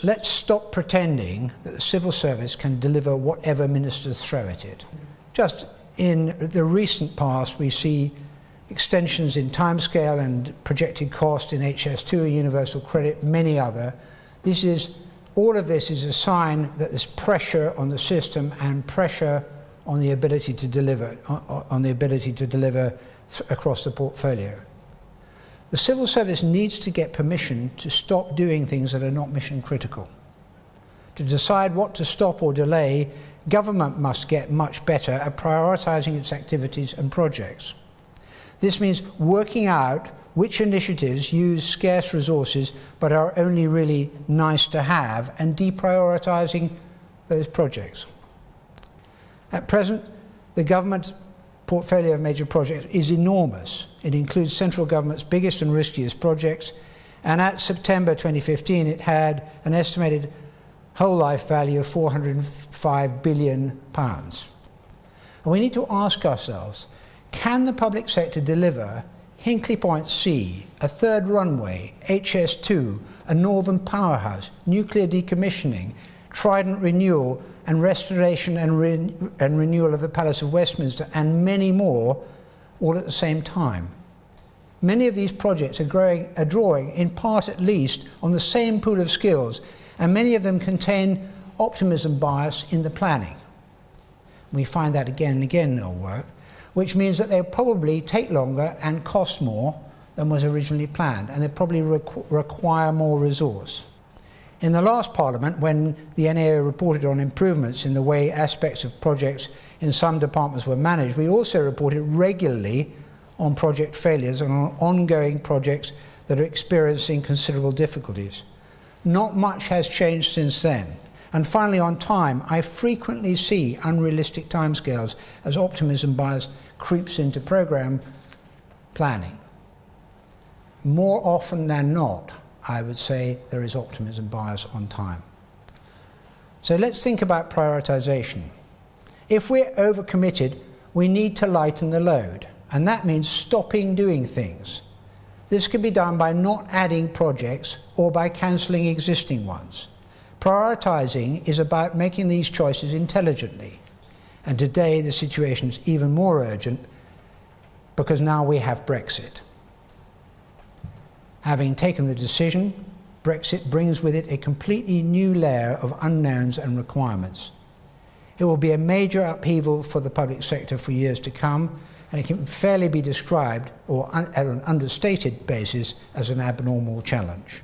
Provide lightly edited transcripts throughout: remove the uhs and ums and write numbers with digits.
let's stop pretending that the civil service can deliver whatever ministers throw at it. Just in the recent past, we see extensions in timescale and projected cost in HS2, universal credit, many other. All of this is a sign that there's pressure on the system and pressure on the ability to deliver, across the portfolio. The civil service needs to get permission to stop doing things that are not mission critical. To decide what to stop or delay, government must get much better at prioritising its activities and projects. This means working out which initiatives use scarce resources but are only really nice to have, and deprioritising those projects. At present, the government's portfolio of major projects is enormous. It includes central government's biggest and riskiest projects, and at September 2015 it had an estimated whole life value of £405 billion. And we need to ask ourselves, can the public sector deliver Hinkley Point C, a third runway, HS2, a northern powerhouse, nuclear decommissioning, Trident renewal and restoration and renewal of the Palace of Westminster, and many more, all at the same time? Many of these projects are drawing, in part at least, on the same pool of skills, and many of them contain optimism bias in the planning. We find that again and again in our work, which means that they'll probably take longer and cost more than was originally planned, and they probably require more resource. In the last Parliament, when the NAO reported on improvements in the way aspects of projects in some departments were managed, we also reported regularly on project failures and on ongoing projects that are experiencing considerable difficulties. Not much has changed since then. And finally, on time, I frequently see unrealistic timescales as optimism bias creeps into programme planning. More often than not, I would say there is optimism bias on time. So let's think about prioritisation. If we're overcommitted, we need to lighten the load, and that means stopping doing things. This can be done by not adding projects or by cancelling existing ones. Prioritising is about making these choices intelligently. And today the situation is even more urgent because now we have Brexit. Having taken the decision, Brexit brings with it a completely new layer of unknowns and requirements. It will be a major upheaval for the public sector for years to come, and it can fairly be described, or on an understated basis, as an abnormal challenge.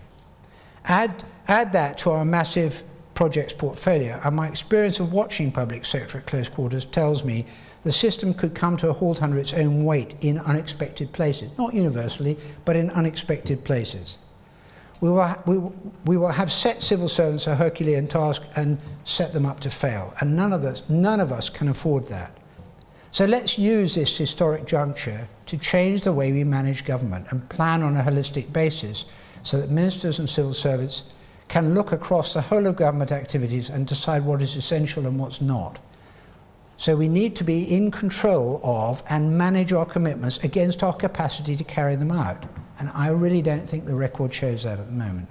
Add that to our massive projects portfolio, and my experience of watching public sector at close quarters tells me the system could come to a halt under its own weight in unexpected places. Not universally, but in unexpected places. We will have set civil servants a Herculean task and set them up to fail, and none of us can afford that. So let's use this historic juncture to change the way we manage government and plan on a holistic basis so that ministers and civil servants can look across the whole of government activities and decide what is essential and what's not. So we need to be in control of and manage our commitments against our capacity to carry them out. And I really don't think the record shows that at the moment.